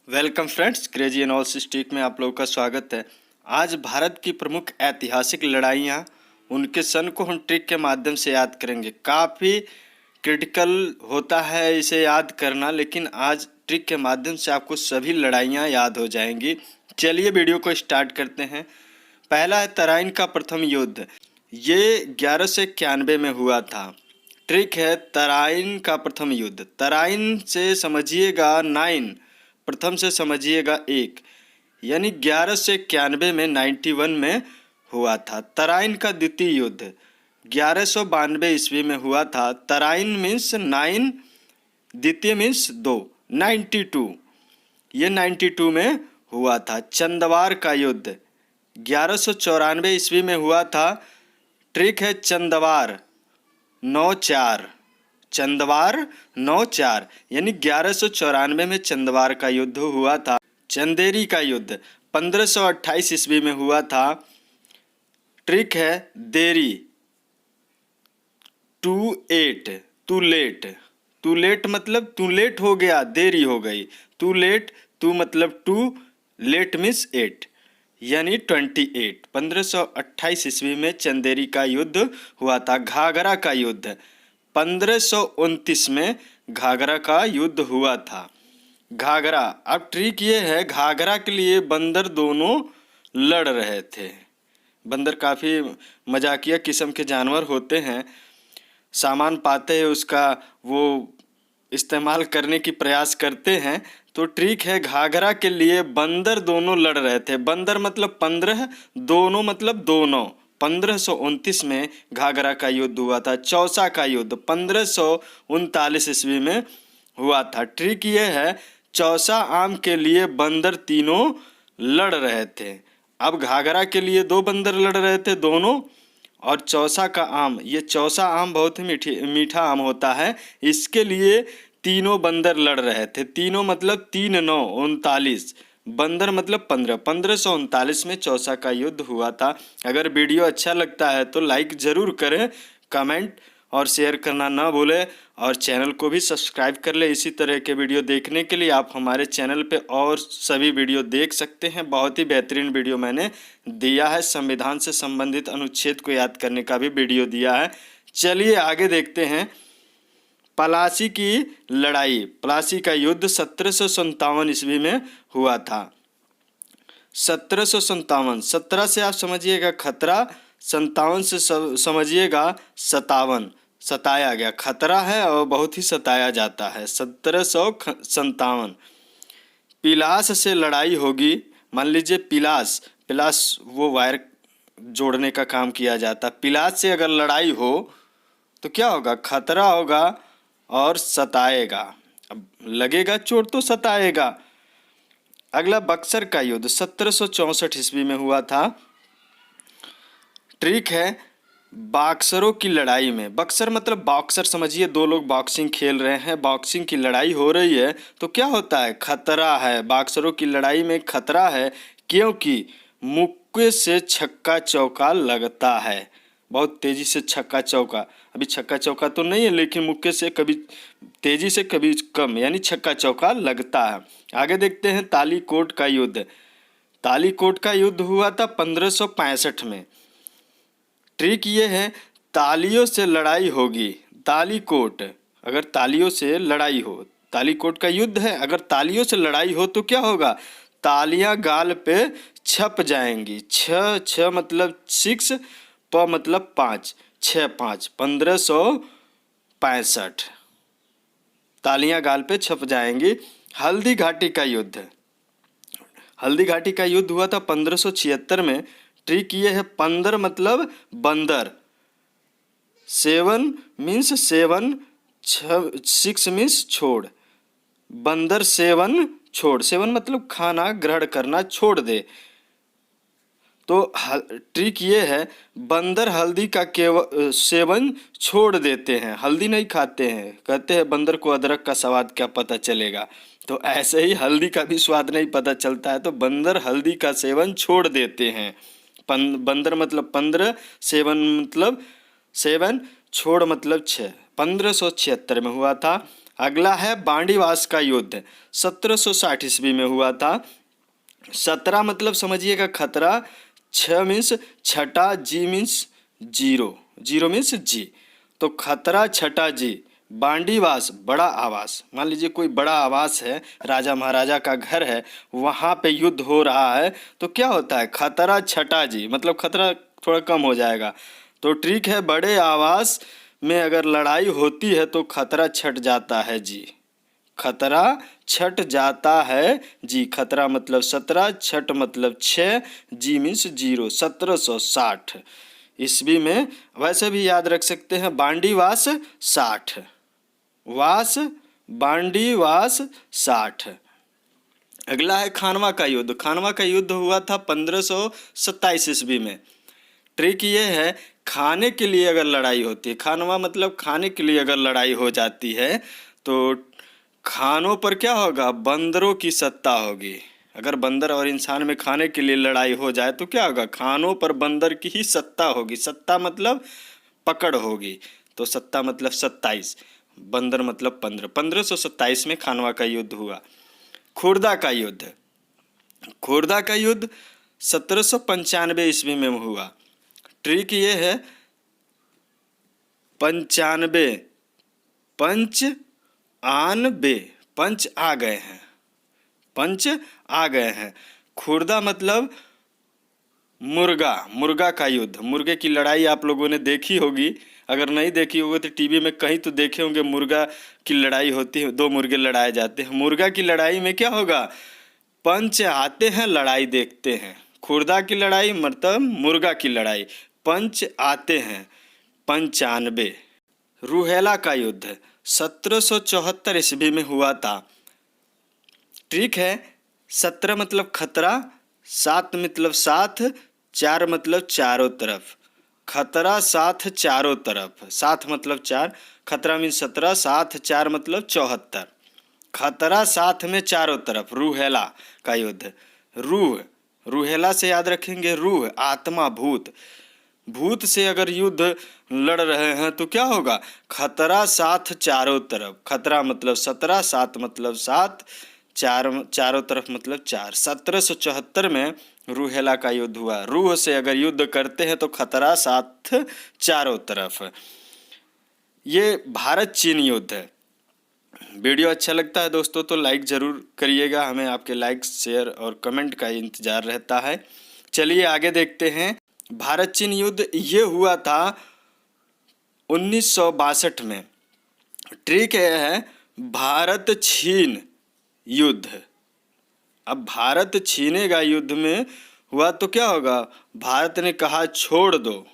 Welcome friends, crazy analysis में आप लोगों का स्वागत है। आज भारत की प्रमुख ऐतिहासिक लड़ाइयाँ, उनके सन को हम ट्रिक के माध्यम से याद करेंगे। काफ़ी क्रिटिकल होता है इसे याद करना, लेकिन आज ट्रिक के माध्यम से आपको सभी लड़ाइयाँ याद हो जाएंगी। चलिए वीडियो को स्टार्ट करते हैं। पहला है तराइन का प्रथम युद्ध। ये 1191 में हुआ था। ट्रिक है तराइन का प्रथम युद्ध। तराइन से समझिएगा 9, प्रथम से समझिएगा 1, यानी 1191 में 91 में हुआ था। तराइन का द्वितीय युद्ध 1192 ईस्वी में हुआ था। तराइन मीन्स 9, द्वितीय मीन्स 2, 92, ये 92 में हुआ था। चंदवार का युद्ध 1194 ईस्वी में हुआ था। ट्रिक है चंदवार 94, चंदवार 94, यानी 1194 में चंदवार का युद्ध हुआ था। चंदेरी का युद्ध 1528 ईस्वी में हुआ था। ट्रिक है देरी 28, टू लेट। टू लेट मतलब टू लेट हो गया, देरी हो गई। टू लेट, टू मतलब टू, लेट मीन्स 8, यानी 28। 1528 ईस्वी में चंदेरी का युद्ध हुआ था। घाघरा का युद्ध 1529 में घाघरा का युद्ध हुआ था। घाघरा, अब ट्रिक ये है, घाघरा के लिए बंदर दोनों लड़ रहे थे। बंदर काफ़ी मजाकिया किस्म के जानवर होते हैं। सामान पाते हैं उसका वो इस्तेमाल करने की प्रयास करते हैं। तो ट्रिक है घाघरा के लिए बंदर दोनों लड़ रहे थे। बंदर मतलब 15, दोनों मतलब दोनों। 1529 में घाघरा का युद्ध हुआ था। चौसा का युद्ध 1539 ईस्वी में हुआ था। ट्रिक ये है चौसा आम के लिए बंदर तीनों लड़ रहे थे। अब घाघरा के लिए 2 बंदर लड़ रहे थे दोनों, और चौसा का आम, ये चौसा आम बहुत ही मीठा आम होता है, इसके लिए तीनों बंदर लड़ रहे थे। तीनों मतलब 3 9 39, बंदर मतलब 15। 1539 में चौसा का युद्ध हुआ था। अगर वीडियो अच्छा लगता है तो लाइक ज़रूर करें, कमेंट और शेयर करना ना भूलें, और चैनल को भी सब्सक्राइब कर ले। इसी तरह के वीडियो देखने के लिए आप हमारे चैनल पे और सभी वीडियो देख सकते हैं। बहुत ही बेहतरीन वीडियो मैंने दिया है। संविधान से संबंधित अनुच्छेद को याद करने का भी वीडियो दिया है। चलिए आगे देखते हैं। पलासी की लड़ाई, पलासी का युद्ध 1757 ईस्वी में हुआ था। 1757, 17 से आप समझिएगा खतरा, 57 से समझिएगा सतावन, सताया गया। खतरा है और बहुत ही सताया जाता है। 1757। पिलास से लड़ाई होगी। मान लीजिए पिलास, पिलास वो वायर जोड़ने का काम किया जाता। पिलास से अगर लड़ाई हो तो क्या होगा? खतरा होगा और सताएगा। अब लगेगा चोट तो सताएगा। अगला बक्सर का युद्ध 1764 ईस्वी में हुआ था। ट्रिक है बॉक्सरों की लड़ाई में। बक्सर मतलब बॉक्सर समझिए, 2 लोग बॉक्सिंग खेल रहे हैं, बॉक्सिंग की लड़ाई हो रही है, तो क्या होता है? खतरा है। बॉक्सरों की लड़ाई में खतरा है, क्योंकि मुक्के से छक्का चौका लगता है। बहुत तेजी से छक्का चौका, अभी छक्का चौका तो नहीं है, लेकिन मुक्के से कभी तेजी से कभी कम, यानी छक्का चौका लगता है। आगे देखते हैं तालीकोट का युद्ध। तालीकोट का युद्ध हुआ था 1565 में। ट्रिक ये है तालियों से लड़ाई होगी। तालीकोट, अगर तालियों से लड़ाई हो, तालीकोट का युद्ध है, अगर तालियों से लड़ाई हो तो क्या होगा? तालियां गाल पे छप जाएंगी। 6 मतलब 6, प मतलब 5, 6 5, 1565। तालियां गाल पे छप जाएंगी। हल्दी घाटी का युद्ध, हल्दी घाटी का युद्ध हुआ था 1576 में। ट्रिक ये है 15 मतलब बंदर, 7 मीन्स 7, 6 मीन्स छोड़। बंदर 7 छोड़, 7 मतलब खाना ग्रहण करना छोड़ दे। तो ट्रिक ये है बंदर हल्दी का केवल सेवन छोड़ देते हैं, हल्दी नहीं खाते हैं। कहते हैं बंदर को अदरक का स्वाद क्या पता चलेगा, तो ऐसे ही हल्दी का भी स्वाद नहीं पता चलता है, तो बंदर हल्दी का सेवन छोड़ देते हैं। बंदर मतलब 15, 7 मतलब 7, छोड़ मतलब 6। 1576 में हुआ था। अगला है बांडीवास का युद्ध, 1760 ईस्वी में हुआ था। 17 मतलब समझिएगा खतरा, 6 मीन्स छठा, जी मीन्स जीरो, जीरो मीन्स जी, तो खतरा छठा जी। बांडीवास बड़ा आवास, मान लीजिए कोई बड़ा आवास है, राजा महाराजा का घर है, वहाँ पे युद्ध हो रहा है, तो क्या होता है खतरा छठा जी, मतलब खतरा थोड़ा कम हो जाएगा। तो ट्रिक है, बड़े आवास में अगर लड़ाई होती है तो खतरा छट जाता है जी, खतरा छट जाता है जी। खतरा मतलब 17, छठ मतलब 6, जी मीन्स जीरो। 1760 ईस्वी में, वैसे भी याद रख सकते हैं बांडीवास 60, वास बांडीवास 60। अगला है खानवा का युद्ध। खानवा का युद्ध हुआ था 1527 ईस्वी में। ट्रिक ये है, खाने के लिए अगर लड़ाई होती है, खानवा मतलब खाने के लिए अगर लड़ाई हो जाती है तो खानों पर क्या होगा, बंदरों की सत्ता होगी। अगर बंदर और इंसान में खाने के लिए लड़ाई हो जाए तो क्या होगा, खानों पर बंदर की ही सत्ता होगी। सत्ता मतलब पकड़ होगी, तो सत्ता मतलब 27, बंदर मतलब 15। 1527 में खानवा का युद्ध हुआ। खुर्दा का युद्ध, खुर्दा का युद्ध 1795 ईस्वी में हुआ। ट्रिक ये है, 95, पंच आन बे, पंच आ गए हैं, पंच आ गए हैं। खुर्दा मतलब मुर्गा, मुर्गा का युद्ध। मुर्गे की लड़ाई आप लोगों ने देखी होगी, अगर नहीं देखी होगी तो टीवी में कहीं तो देखे होंगे, मुर्गा की लड़ाई होती है, दो मुर्गे लड़ाए जाते हैं। मुर्गा की लड़ाई में क्या होगा, पंच आते हैं, लड़ाई देखते हैं। खुर्दा की लड़ाई मतलब मुर्गा की लड़ाई, पंच आते हैं। 95। रूहेला का युद्ध 1774 ईस्वी में हुआ था। ट्रिक है, 17 मतलब खतरा, 7 मतलब साथ, 4 मतलब चारों तरफ। खतरा साथ चारों तरफ, साथ मतलब 4, खतरा मीन 17, साथ 4 मतलब 74। खतरा साथ में चारों तरफ, रूहेला का युद्ध। रूह, रूहेला से याद रखेंगे, रूह आत्मा, भूत। भूत से अगर युद्ध लड़ रहे हैं तो क्या होगा, खतरा साथ चारों तरफ। खतरा मतलब 17, साथ मतलब 7, चारों तरफ मतलब 4। 1774 में रूहेला का युद्ध हुआ। रूह से अगर युद्ध करते हैं तो खतरा साथ चारों तरफ। ये भारत चीन युद्ध है। वीडियो अच्छा लगता है दोस्तों तो लाइक ज़रूर करिएगा, हमें आपके लाइक, शेयर और कमेंट का इंतज़ार रहता है। चलिए आगे देखते हैं। भारत चीन युद्ध ये हुआ था 1962 में। ट्रिक यह है, भारत चीन युद्ध। अब भारत छीनेगा, युद्ध में हुआ तो क्या होगा, भारत ने कहा छोड़ दो,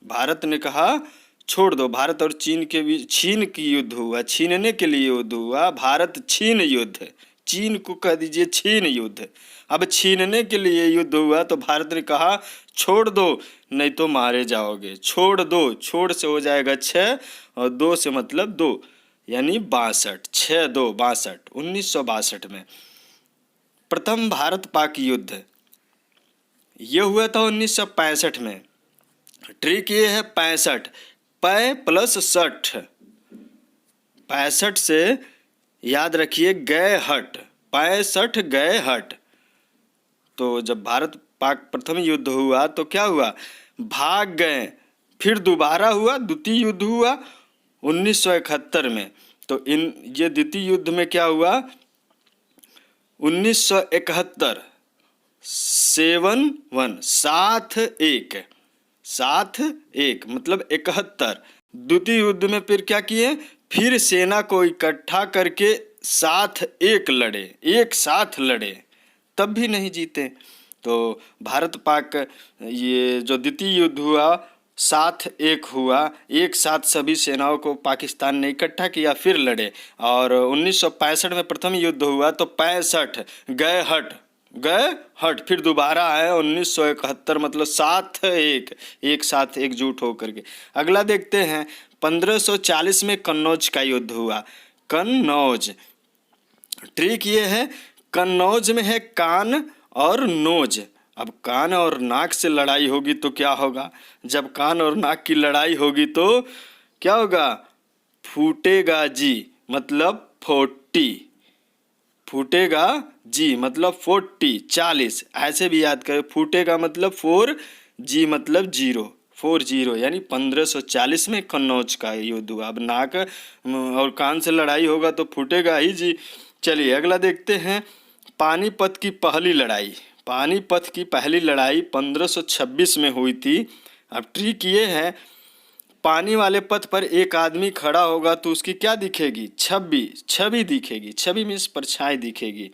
भारत ने कहा छोड़ दो। भारत और चीन के बीच छीन की युद्ध हुआ, छीनने के लिए युद्ध हुआ, भारत छीन युद्ध। चीन को कह दीजिए छीन युद्ध। अब छीनने के लिए युद्ध हुआ तो भारत ने कहा छोड़ दो, नहीं तो मारे जाओगे। छोड़ दो, छोड़ से हो जाएगा 6 और 2 से मतलब 2, यानी 62। 6 2 62, 1962 में। प्रथम भारत पाक युद्ध ये हुआ था 1965 में। ट्रिक ये है 65, पै प्लस 60, 65 से याद रखिए गए हट, 65 गए हट। तो जब भारत पाक प्रथम युद्ध हुआ तो क्या हुआ, भाग गए। फिर दोबारा हुआ, द्वितीय युद्ध हुआ 1971 में। तो ये द्वितीय युद्ध में क्या हुआ, 1971, 7-1, 7-1, 7-1 मतलब 71। द्वितीय युद्ध में फिर क्या किए, फिर सेना को इकट्ठा करके 7-1 लड़े, एक साथ लड़े, तब भी नहीं जीते। तो भारत पाक ये जो द्वितीय युद्ध हुआ 7-1 हुआ, एक साथ सभी सेनाओं को पाकिस्तान ने इकट्ठा किया, फिर लड़े। और 1965 में प्रथम युद्ध हुआ तो 65 गए हट, गए हट, फिर दोबारा है 1971 मतलब 7-1, एक साथ एकजुट होकर के। अगला देखते हैं 1540 में कन्नौज का युद्ध हुआ। कन्नौज, ट्रिक ये है, कन्नौज में है कान और नोज। अब कान और नाक से लड़ाई होगी तो क्या होगा, जब कान और नाक की लड़ाई होगी तो क्या होगा, फूटेगा जी, मतलब 40, फूटेगा जी मतलब 40 40, ऐसे भी याद करें। फूटेगा मतलब 4, जी मतलब 0, 40 यानी 1540 में कन्नौज का युद्ध हुआ। अब नाक और कान से लड़ाई होगा तो फूटेगा ही जी। चलिए अगला देखते हैं, पानीपत की पहली लड़ाई। पानीपत की पहली लड़ाई 1526 में हुई थी। अब ट्रिक ये है, पानी वाले पथ पर एक आदमी खड़ा होगा तो उसकी क्या दिखेगी, छवि दिखेगी। छवि मीन्स परछाई दिखेगी।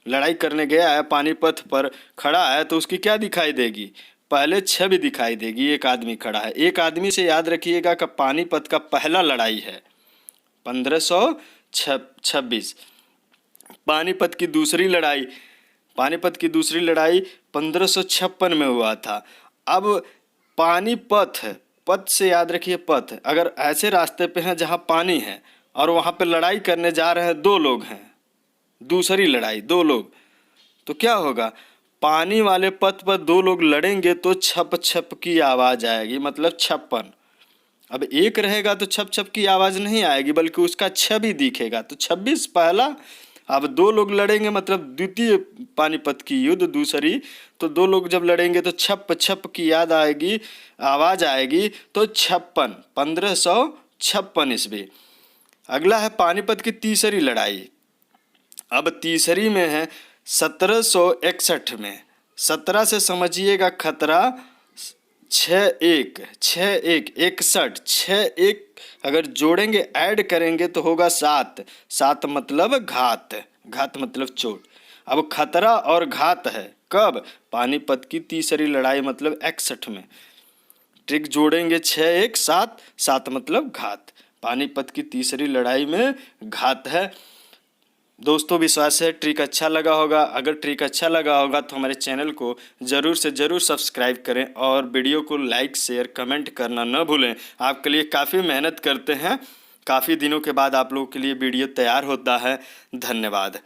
लड़ाई करने गया है, पानी पथ पर खड़ा है तो उसकी क्या दिखाई देगी, पहले छवि दिखाई देगी। एक आदमी खड़ा है, एक आदमी से याद रखिएगा कि पानीपत का पहला लड़ाई है 1526। पानीपत की दूसरी लड़ाई, पानीपत की दूसरी लड़ाई 1556 में हुआ था। अब पानीपत, पथ से याद रखिए पथ, अगर ऐसे रास्ते पे हैं जहाँ पानी है और वहाँ पे लड़ाई करने जा रहे हैं, 2 लोग हैं, दूसरी लड़ाई 2 लोग, तो क्या होगा, पानी वाले पथ पर 2 लोग लड़ेंगे तो छप छप की आवाज़ आएगी, मतलब 56। अब एक रहेगा तो छप छप की आवाज़ नहीं आएगी बल्कि उसका छवि दिखेगा, तो 26 पहला। अब 2 लोग लड़ेंगे मतलब द्वितीय पानीपत की युद्ध दूसरी, तो 2 लोग जब लड़ेंगे तो छप छप की याद आएगी, आवाज़ आएगी, तो 56, 1556 ईस्वी। अगला है पानीपत की तीसरी लड़ाई। अब तीसरी में है 1761 में। 17 से समझिएगा खतरा, 61 61 61 61, अगर जोड़ेंगे ऐड करेंगे तो होगा 7, 7 मतलब घात, घात मतलब चोट। अब खतरा और घात है कब, पानीपत की तीसरी लड़ाई मतलब 61 में। ट्रिक जोड़ेंगे 61 7, 7 मतलब घात। पानीपत की तीसरी लड़ाई में घात है। दोस्तों विश्वास है ट्रिक अच्छा लगा होगा। अगर ट्रिक अच्छा लगा होगा तो हमारे चैनल को ज़रूर से ज़रूर सब्सक्राइब करें और वीडियो को लाइक शेयर कमेंट करना न भूलें। आपके लिए काफ़ी मेहनत करते हैं, काफ़ी दिनों के बाद आप लोगों के लिए वीडियो तैयार होता है। धन्यवाद।